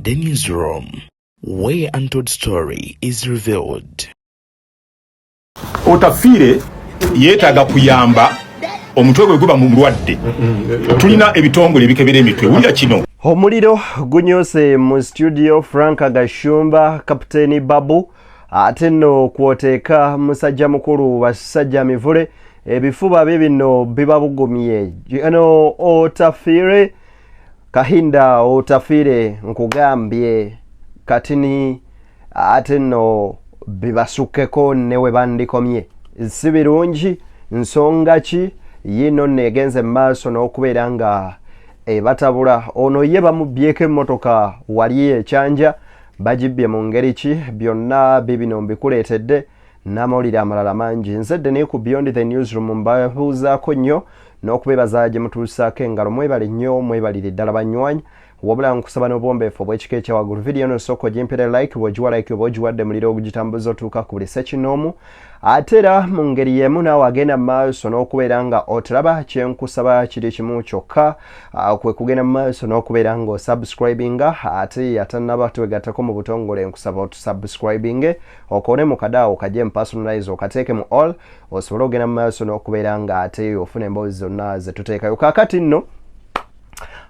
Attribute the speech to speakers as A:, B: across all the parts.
A: The Newsroom, where untold story is revealed.
B: Otafiire yeetaaga kuyamba omutwe gwe guba mu mulwadde. Tulina ebitongole ebikebera emitwe. Wulira kino.
C: Omuliro gunyose mu studio. Frank Gashumba, Kapteni Babu, ate nno kwoteeka musajja mukulu basajja mivule. Ebifuba bibino biba bugumye. Ano Otafiire Kahinda Otafiire nkugambye katini ate nno bibasukeko newe bandikomye. Si birungi nsonga ki yino negenze maaso n'okubeera nga batabula ono ye bamubyeko emmotoka wali ekyanja bagibbye mu ngeri ki byonna bibino mbikuleetedde n'amawulire amalala mangi. Nzedde ne ku Beyond the Newsroom mbabuuzaako nnyo n'okubeebaza gye mutuusaako engalo. Mwebale nnyo, mwebalire ddala banywanyi. Wabula nkusaba n'obwombeefu obw'ekika ekyawaggulu. Video no soko gimpere like, bw'ogiwa like oba ogiwadde muliro ogugitambuza otuuka ku buli sekinoomu. Ate era mu ngeri y'emu naawe agenda mu maaso n'okubeera nga otalaba kyenkusaba kiri kimu kyokka kwe kugenda mu maaso n'okubeera nga osubscribinga. Ate atannaba twegattako mu butongole nkusaba otusubscribinge okone mu kadaawo kajje mu personalize okateeke mu all osobole ogenda mu maaso n'okubeera nga ate ofuna emboozi zonna ze tuteekayo. Kaakati nno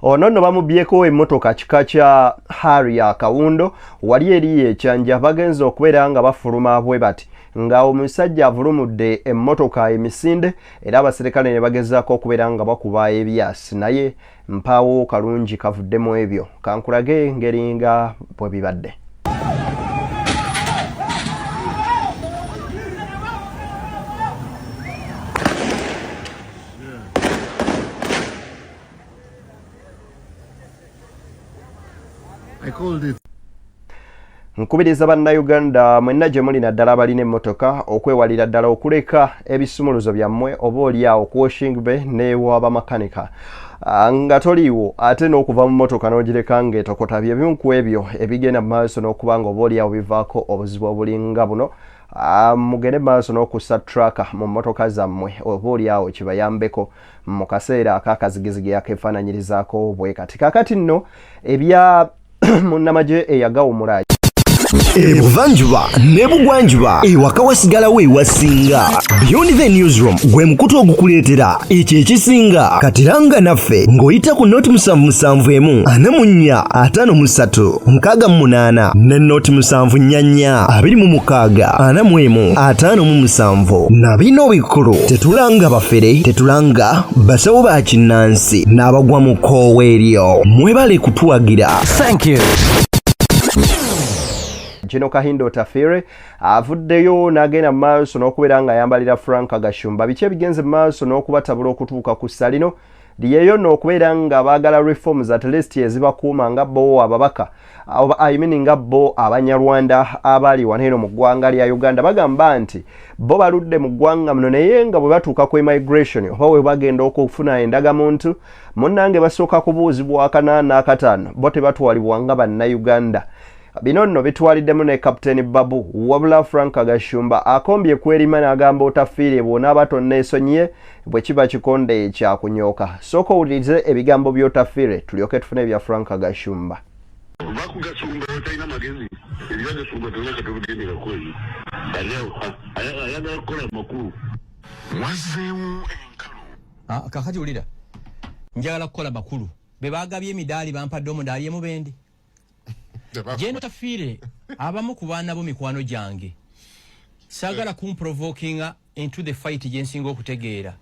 C: ono nno bamubyeko emmotoka kika kya Harrier Kawundo wali eri ekyanja bagenza okubeera nga bafuluma bwe bati nga omusajja avulumudde emmotoka emisinde era abaserikale ne bagezaako okubeera nga bakuba ebyasi naye mpaawo kalungi kavuddemu ebyo. Kankulage ngeri nga bwe bibadde.
D: I called it.
C: Nkubiriza bannayuganda mwenna gye muli naddala abalina emmotoka okwewalira ddala okuleka ebisumuluzo byammwe oba oliawo washing bay n'ewabamakanika nga toliiwo ate n'okuva mu mmotoka n'ogireka ng'etokota bye bimu ku ebyo ebigenda mu maaso n'okuba nga oba oliawo bivaako obuzibu obulinga buno. Mugende maaso n'okussa traka mu mmotoka zammwe oba oliawo kibayambeko mu kaseera ak'akazigizigi akeefaananyirizaako bwe kati. Kaakati nno ebya munnamagye eyagawumula
E: Ebuvanjuba nebugwanjuba ewaka wasigalawo ewasinga. Beyond the Newsroom gwe mukutu ogukuleetera ekyo ekisinga. Katiranga naffe ng'oyita ku noti 771 44 53 ne noti 744 26 41 na bino bikulu tetulanga bafere tetulanga basawo ba kinnansi n'abagwa mu koowa eryo. Mwebale kutuwagira. Thank you.
C: Kino Kahinda Otafiire avuddeyo n'agenda mu maaso n'okubeera nga ayambalira Frank Gashumba. Biki ebigenze mu maaso n'okubatabula okutuuka ku ssalino liyeyo n'okubeera nga baagala reforms at least ezibakuuma nga bo ababaka nga bo abanyarwanda abali wano eno mu ggwanga lya Uganda. Bagamba nti bo baludde mu ggwanga muno naye nga bwe batuuka ku immigration oba bwe bagenda okufuna endagamuntu munnange basooka kubuuzibwa akanaana akataano bo tebatwalibwa nga bannayuganda. Bino nno bitwaliddemu ne Kapteni Babu wabula Frank Gashumba akombye kwerima n'agamba Otafiire bw'onaaba tonneesonyiye bwe kiba kikonde ekyakunyooka. Sooka owulirize ebigambo by'Otafiire tulyoke tufune ebya Frank Gashumba.
D: Bakugashumba otalina magezi ebyagashumba tolina katubugendera kwezi ayagala kukola makulu wazeewo enkalo
F: kakati wulira njagala kukola makulu be baagabye emidaali bampadde omudaali emubendi Jeno Otafiire abamu ku baana bo mikwano gyange saagala kumprovokinga into the fight gyensinga okutegeera.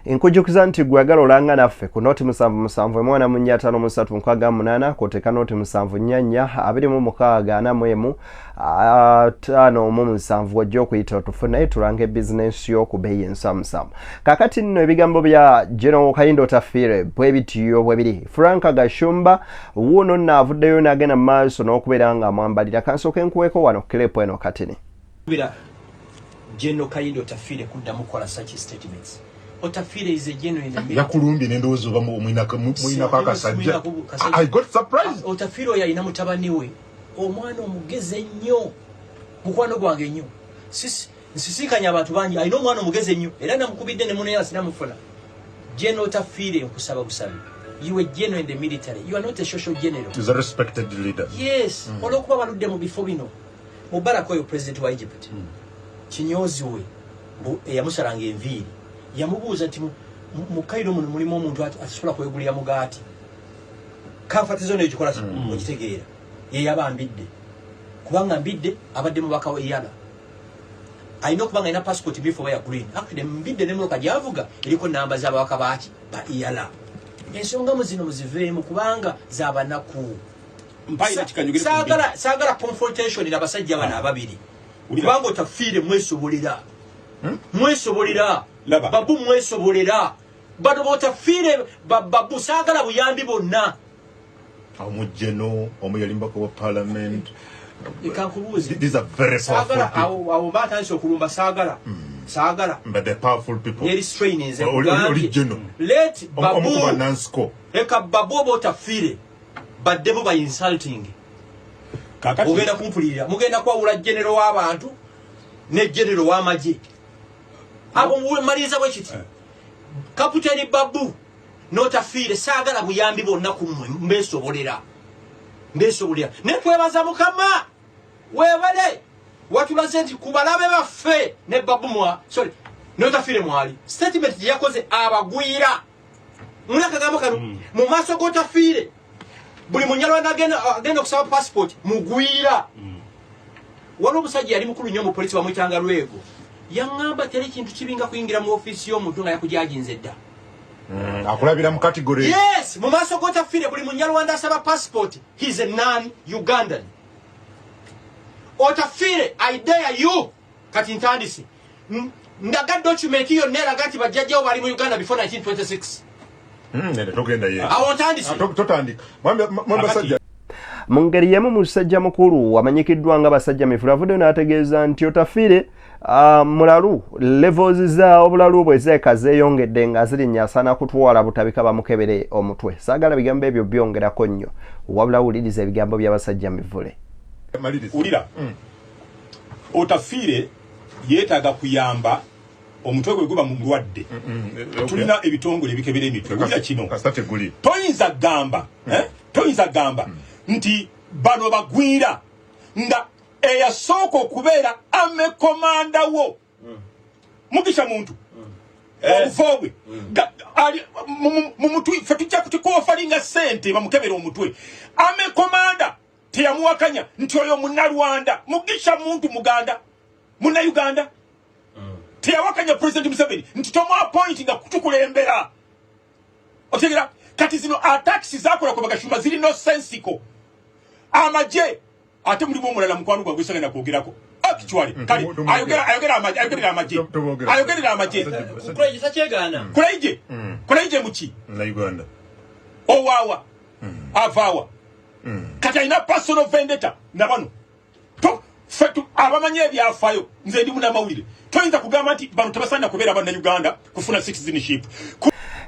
F: Nkujjukiza nti gwagala olanga naffe ku noti 771 kwoteeka noti 726 wajja okuyita tufune tulange bizinensi yo ku bbeeyi ensamusamu. Kaakati nno ebigambo bya General Kahinda Otafiire bwe bityo bwe biri. Frank Gashumba wuuno nno avuddeyo n'agenda mu maaso n'okubeera nga amwambalira. Kansooke nkuweeko wano kirepu eno katini. General Kahinda Otafiire kuddamu kukola such statements. Otafiire is a genuine man.
D: Yakulumbi nendozo ba muina akasajja. I got surprised.
F: Otafiire oyo alina mutabani we omwana omugeze nnyo mukwano gwange nnyo. Nsisinkanya abantu bangi alina omwana omugeze nnyo era namukubidde ne muno yasina mufuna. General Otafiire nkusaba busabe
G: You are general in the military. You are not a social general.
D: He's a respected leader.
G: Yes. Olokuba baludde mu bifo bino. Mubarak oyo president wa Egypt. Kinyozi we. Yamusaranga enviiri. Yamubuuza nti mu Cairo mulimu omuntu asobola kwegulira mugaati. Comfort zone ekikola okitegeera. Ye yabambidde. Kubanga mbidde abadde mubaka wa Iyala. Alina okubanga ina passport bifo ya green. Actually mbidde nemuloka gyavuga eriko namba z'ababaka baaki ba Iyala. Ensonga muzino muziveemu kubanga z'abanaku. Sagala confrontation n'abasajja bana ababiri. Kubanga otafiire mwesobolera. Mwesobolera. Babu mwesobolera. Bado botafiire babu sagala buyambi bonna.
D: Omujeno, omuyalimbako wa parliament.
G: These
D: are very powerful people.
G: Sagala.
D: But they're powerful people.
G: Original. Let Babu. Eka Babu botafire. But debo by insulting. Mugenda kumpulira. Mugenda kwa ula general w'abantu ne general w'amagye. Abo maliza bwekiti. Kaputeni Babu notafire sagala buyambi bonna kumwe mbesobolera. Ndesobolera. Netwebaza Mukama. Webale. Watulaze nti kubalabe baffe ne Babu sorry. Notafire mwali. Statement yakoze abagwira. Mulaka gamo kanu mu maso go tafire. Buli munyalwana agenda okusaba passport mugwira. Wano omusajja yali mukulu nnyo mu polisi bamuyitanga Lwego. Yangamba teri kintu kibinga kuyingira mu office y'omuntu nga yakujajinze dda.
D: Akulabira mu category.
G: Yes, mu maso go tafire buli munyalwana asaba passport. He's a non-Ugandan. Otafire, I dare you. Kati ntandisi. Ndaga document hiyo nera gati bajajja wali mu Uganda before 1926.
D: Nene togenda ye.
G: Awotandisi.
D: Totandika. Mwamba sajja.
F: Mu ngeri y'emu musajja mukulu amanyikiddwa nga basajja mifula avudde n'ategeeza nti Otafire mulalu levels za obulalu bwe zeeyongedde nga zirinnyasana kutwala butabika bamukebere omutwe. Saagala bigambo ebyo byongerako nnyo wabula wuliriza ebigambo by'abasajja mivule.
B: Ulira. Otafire yeetaaga kuyamba omutwe gwe guba mu mulwadde. Tulina ebitongole ebikebera emitwe. Ulira kino. Toyinza gamba nti bano bagwira nga eyasooka okubeera amekomanda wo. Mugisha muntu. Obuvobwe. Mu mutwe fe tujja kutikofalinga sente bamukebera omutwe. Amekomanda teyamuwakanya nti oyo munnalwanda. Mugisha muntu muganda. Munna Uganda. Teyawakanya President Museveni nti tomu appointing kutukulembera. Otegera kati zino attacks zakola kwa Gashumba ziri no sensical. Amaje ate mulimu omulala mukwano gwa gwesanga nakogerako. Actually kali ayogera amaje. Kuleje chegana. Kuleje muki
D: na Uganda.
B: Owawa. Avawa. Kati ina personal vendetta nabano. To fetu abamanye ebyafayo nze ndi muna mawulire. Toyinza kugamba nti bano tabasanya kubeera abanna Uganda kufuna citizenship.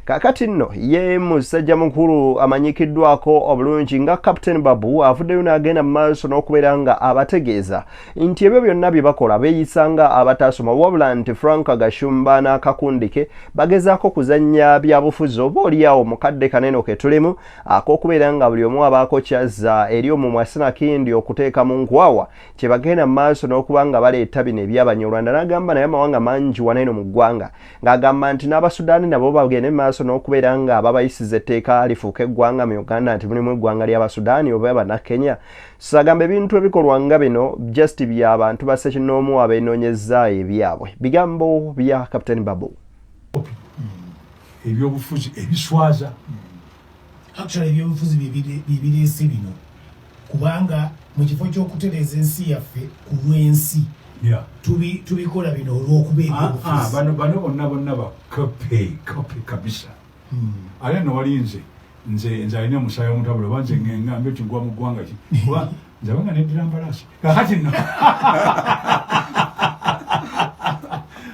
F: Kakati nno ye musajja mukulu amanyikiddwako obulungi nga Captain Babu avuddeyo n'agenda mu maaso n'okubeera nga abategeeza nti ebyo byonna bye bakola beeyisanga abataasoma wabula nti Frank Gashumba n'akakundike bagezaako kuzannya byabufuzi oba oliawo mukadde kanene ke tulimu ak'okubeera nga buli omu abaako kyazza eri omumwa Sinakindi okuteeka mu nkwawa kye bagenda mu maaso n'okuba nga baleeta bino ebyabanyolwanda n'agamba naye amawanga mangi wano mu ggwanga ng'agamba nti n'Abasudaani nabo bagende mu maaso n'okubeera nga ababayisiza etteeka lifuuka eggwanga mu Uganda nti mulimu eggwanga ly'Abasudaani oba Bannakenya. Sagamba ebintu ebikolwa nga bino just by'abantu ba ssekinnoomu abeenoonyezza ebyabwe. Bigambo bya Captain Babu.
H: Ebyobufuzi ebiswaza. Actually ebyobufuzi bibireese bino kubanga mu kifo ky'okutereeza ensi yaffe ku lw'ensi tubikola bino olw'okubeera ebyobufuzi. Bano bonna bakope kabisa. Ale no walinze nze alina omusaayi omutabula banze ngambe kingwa mu ggwanga ki kuba nze abanga neddira mbalasi kakati nno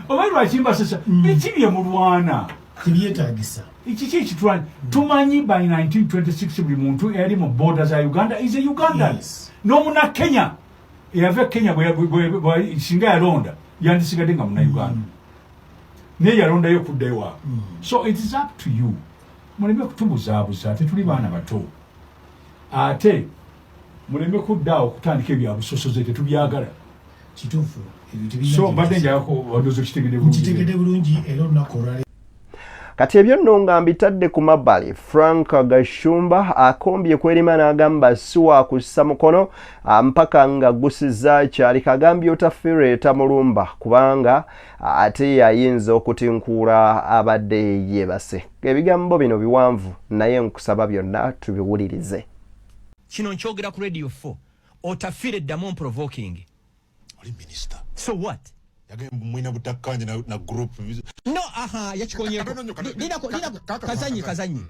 H: oba lwakimba sasa ekibye mulwana kibyetaagisa ekiki ekitwani tumanyi by 1926 buli muntu eyali mu border za Uganda is a Ugandan. N'omuna Kenya eyava Kenya bwe singa yalonda yandisigadde nga muna Uganda. Naye yalondayo kudda ewaabwe. So it is up to you
I: muleme kutubuzaabuza tetuli baana bato ate muleme kuddaawo okutandika ebyabusosoze tetubyagala
H: kituufu
I: so mbadde njagako wadozo kitegedde
H: bulungi era olunaku olwaleero
F: kati ebyo nno nga mbitadde ku mabbali. Frank Gashumba akombye kwerima n'agamba si wa kussa mukono mpaka nga gusiza kyali kagambye otafiire etamulumba kubanga ate yayinza okutinkuula abadde yeebase. Ebigambo bino biwanvu naye nkusaba byonna tubiwulirize.
G: Kino nkyogera ku Radio 4 otafiire ddamu provoking
D: oli minister
G: so what
D: mwina butakanya na group
G: no yakikonye kazanyi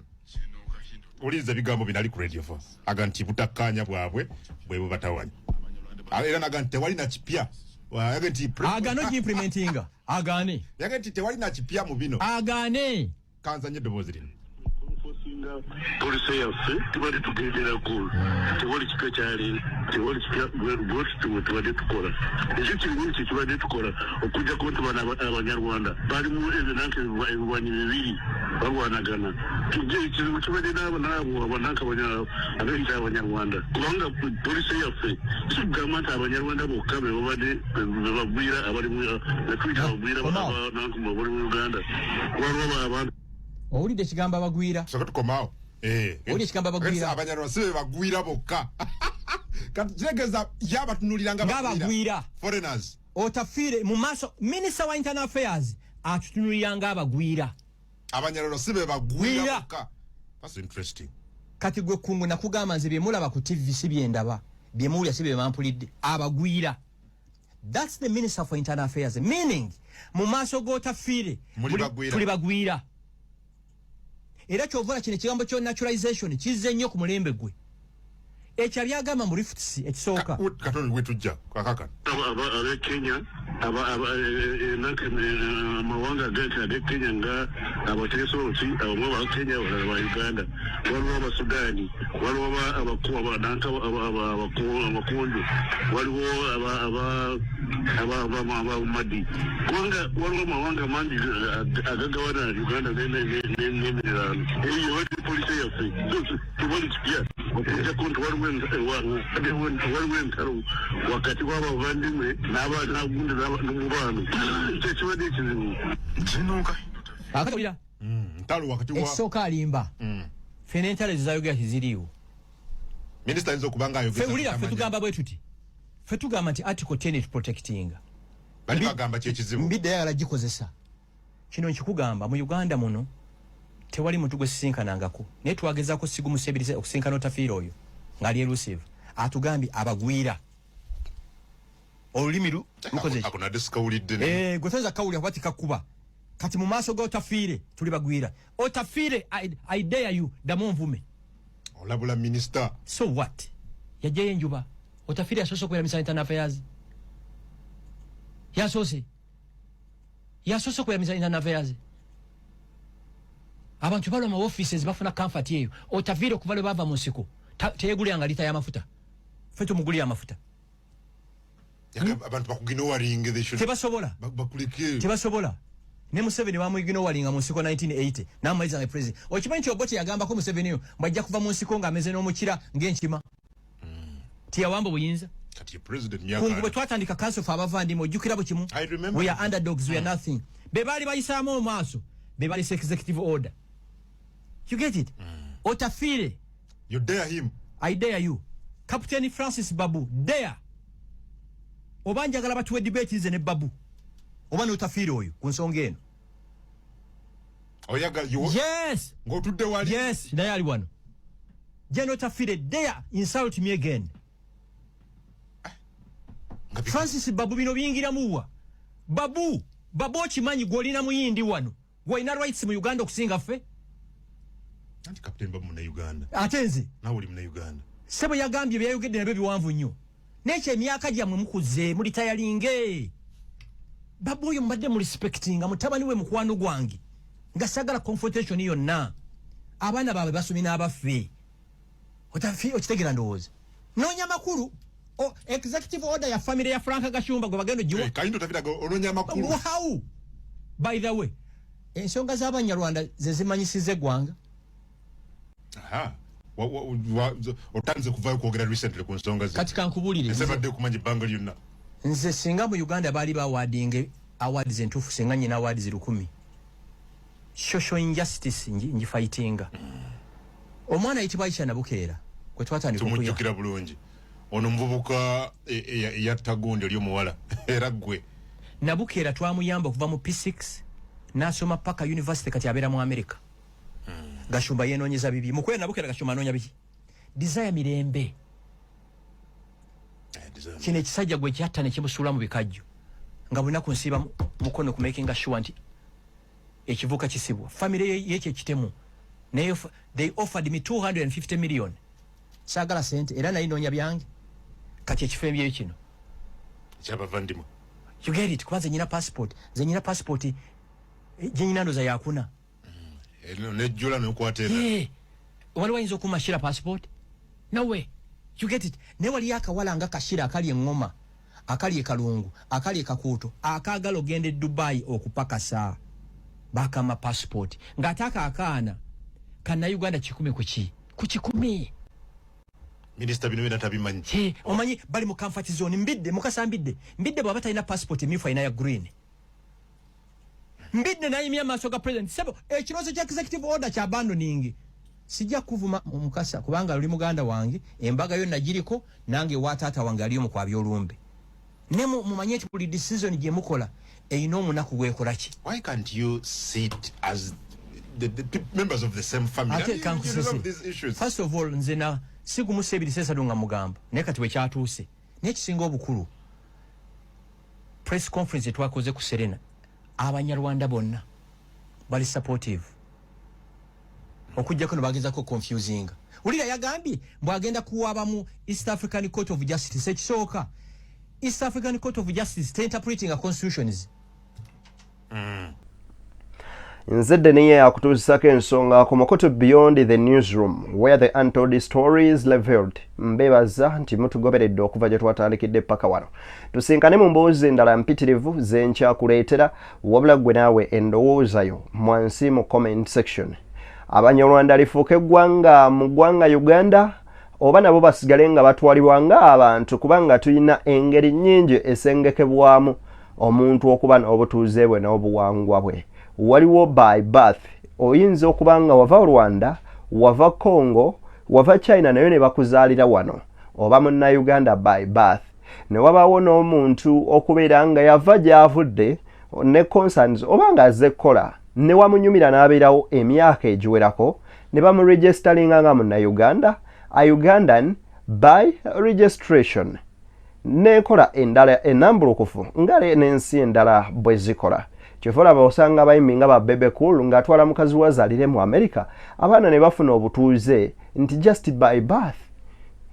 D: uliza bigambo binali ku Radio 4 aganti butakanya bwabwe bwe batawanya era naganti tewali na kipya aganti
G: agano implementinga agane
D: yaganti tewali na kipya mu bino
G: agane
D: kanzanye dobozi lino
J: polisi yaffe tubadde tugenderako tewali kika kyali tewali kika tubadde tukola ekyo kimu kibadde tukola okujjako nti bano abanyarwanda balimu ebinanka ebiwanyi bibiri balwanagana ekizibu kibadde naabo abananka abenti abanyarwanda kubanga polisi yaffe kigamba nti abanyarwanda bokka be babadde bebagwira abalimu netuyita bagwira abananka bali mu Uganda waliwo abantu
G: owulidde kigamba bagwira
D: soka tukomao
G: owulidde kigamba bagwira
D: abanyarwanda sibe bagwira bokka kati kiregeza yabatunuliranga
G: bagwira
D: foreigners
G: otafiire mu maaso minister wa internal affairs atutunuliranga abagwira
D: abanyarwanda sibe bagwira bokka. That's interesting.
G: Kati gwe kungu nakugamba nze byemulaba ku TV si byendaba byemuwulya si bye bampulidde abagwira. That's the minister for internal affairs, meaning mu maaso g'otafiire tuli bagwira. Era kyovula kino ekigambo kyo naturalization kizze nnyo ku mulembe gwe ekyo byagamba mu rifts ekisooka
D: katono wetujja kakaka
J: Kenya amawanga ag'e Kenya nga abateesoloti abamwe ba Kenya balala ba Uganda waliwo abasudani waliwo abakonjo waliwo abamadi waliwo amawanga mangi agagawana Uganda n'emiriraano eyo wali polisi yaffe tewali kipya okujjako nti waliwo entalo wakati w'abavandimwe n'agundi n'omubano kyekibadde ekizibu kinuuka
G: akatulira
D: ntalo wakati wa
G: ekisooka alimba fene entalo zizayogera tiziriiwo
D: minisita ayinza okuba nga ayogera
G: ffe tugamba bwe tuti ffe tugamba nti article 10 is protecting
D: bali bagamba kyekizibu
G: mbidde yagala gikozesa kino nkikugamba mu Uganda muno tewali muntu gwe sisinkanangako naye twagezaako sigumuseebirize okusinkana otafiire oyo ng'ali elusive atugambye abagwira olulimi lukoze gwe toyinza kawulira kuba tikakuba kati mu maaso g'otafiire tuli bagwira otafiire I dare you ddamu nvume
D: olabula minisita
G: so what yajjayo enjuba otafiire yasoose okweramisa internal affairs yasoose okweramisa internal affairs abantu balwa mu offices bafuna comfort eyo otafiire okuva lwe bava mu nsiko teyeguliranga lita y'amafuta ffe tumugulira amafuta
D: abantu bakuginowalinga
G: tebasobola ne Museveni bamuginowalinga mu nsiko 1980 n'amaliza nga president okimanyi nti Obote yagambako Museveni yo mbajja kuva mu nsiko ng'ameze n'omukira ng'enkima tiyawamba buyinza kungu bwe twatandika council for abavandimwe ojjukira bwe kimu we are underdogs we are nothing be baali bayisaamu omaaso be baali executive order you get it otafiire
D: you dare him
G: I dare you Captain Francis Babu dare oba njagala batuwe debate nze ne Babu oba n'otafiire oyo ku nsonga eno yes
D: ng'otudde wali
G: yes naye ali wano je n'otafiire dare insult me again Francis Babu bino biyingiramuwa Babu okimanyi gw'olina muyindi wano gw'olina rights mu Uganda okusinga ffe
D: anti Captain Babu muna Uganda
G: ate nze
D: nawe oli muna Uganda
G: sebo yagambye byayogedde nabyo biwanvu nnyo n'ekyo emyaka gyammwe mukuze muli tayalinge Babu oyo mbadde mu respectinga mutabani we mukwano gwange nga sagala confrontation yonna abaana baabwe basomye n'abaffe okitegera ndowooza noonya makulu executive order ya family ya Frank Gashumba gwe bagenda ogiwa
D: kayindo tafiraga ononya makulu
G: how by the way ensonga z'abanyarwanda ze zimanyisiza eggwanga
D: Aha. Otanze kuvayo kwogera recently ku nsonga ze.
G: Kati kankubulire.
D: Esebadde kumanya banga lyonna.
G: Nze singa mu Uganda bali ba awarding awards entufu singa nyina awards 10. Social injustice nji fightinga. Omwana ayitibwa Aisha Nabukeera. Kwe twatandika okuya.
D: Tumujjukira bulungi. Ono muvubuka yattagundi oli omuwala era gwe.
G: Nabukeera twamuyamba okuva mu P6 n'asoma paka university kati abeera mu America. Gashumba yenoonyeza bibi. Mukwera Nabukeera Gashumba anoonya biki? Desire mirembe. Kino ekisajja gwe kyatta ne kimusuula mu bikajjo. Nga bunaku nsiiba mukono ku making sure nti ekivuka kisibwa. Family yeke kitemu. They offered me 250 million. Sagala sente era nayo noonya byange. Kati ekifembye kino.
D: Kyabavandimwe.
G: You get it. Kwanza nyina passport. Ze nyina passport. Nyina ndoza yakuna.
D: Nejjula n'okwatera.
G: Waliwo ayinza okumashira passport? No way. You get it. Ne wali akawala nga kashira akali engoma, akali ekalungu, akali ekakuuto, akaagala ogende Dubai okupakasa bakama passport. Ng'ataka akaana kana Uganda 10 kuki? Ku 10.
D: Minister bino bina tabimanyi.
G: Omanyi bali mu comfort zone mbidde mukasa mbidde. Mbidde bwaba talina passport emifu ina ya green. Mbidde na yimya masoga president. Sebo ekirozo kya executive order kya abandoning. Sijja kuvuma mukasa kubanga luli muganda wange embaga yo najiriko nange watata wange aliyo mukwabyo olumbe. Ne mumanye eti buli decision gye mukola eyino omunaku gwekola ki?
D: Why can't you sit as the members of the same family?
G: You resolve these issues. First of all, nzena siku musebiri sesa dunga mugamba. Naye kati we kyatuuse. N'ekisinga obukulu. Press conference twakoze ku Serena. Abanyarwanda bonna bali supportive. Okujja kono bagezako confusing. Ulira yagambye mbwagenda kuwaba mu East African Court of Justice ekisooka. East African Court of Justice interpreting a constitutions.
F: Nzedde niye akutuusako ensonga ku Mukoto Beyond the Newsroom where the untold story is revealed. Mbebaza nti mutugoberedde okuva gye twatandikidde paka wano. Tusinkane mu mboozi endala mpitirivu zenkyakuleetera wabula gwe naawe endowoozayo mwansi mu comment section. Abanyarwanda lifuuke eggwanga mu ggwanga Uganda oba nabo basigale nga batwalibwa nga abantu kubanga tulina engeri nnyingi esengekebwamu omuntu okuba n'obutuuze bwe n'obuwangwa bwe. Waliwo by birth oyinza okuba nga wava Rwanda, wava Congo, wava China nayo ne bakuzaalira wano oba Munnayuganda by birth. Ne wabaawo n'omuntu okubeera nga yava gy'avudde ne concerns oba nga azze kukola ne wamunyumira n'abeerawo emyaka egiwerako ne bamuregisteringa nga Munnayuganda, a Ugandan by registration. Nekola endala enambulukufu nga n'ensi endala bwe zikola. Kyefula osanga bayimbi nga babebe cool ng'atwala mukazi wazalire mu America abaana ne bafuna obutuuze nti just by birth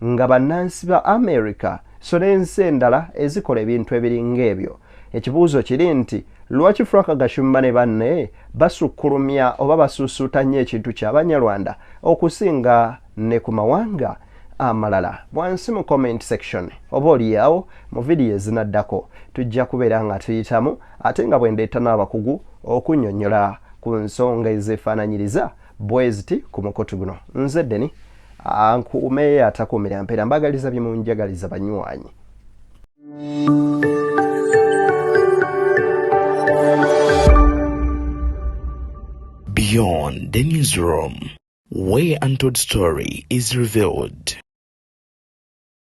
F: nga bannansi ba America so n'ensi endala ezikola ebintu ebiringa ebyo. Ekibuuzo kiri nti lwaki Frank Gashumba ne banne basukkulumya oba basuusuutanya ekintu ky'Abanyarwanda okusinga ne ku mawanga amalala? Wansi mu comment section oba oliyawo mu vidiyo ezinaddako tujja kubeera nga tuyitamu ate nga bwendeeta n'abakugu okunnyonnyola ku nsonga ezeefaananyiriza bwe ziti ku mukutu guno. Nze Deni ankuume atakuumira mpeera mbagaliza bye munjagaliza banywanyi.
A: Beyond the Newsroom, where untold story is revealed.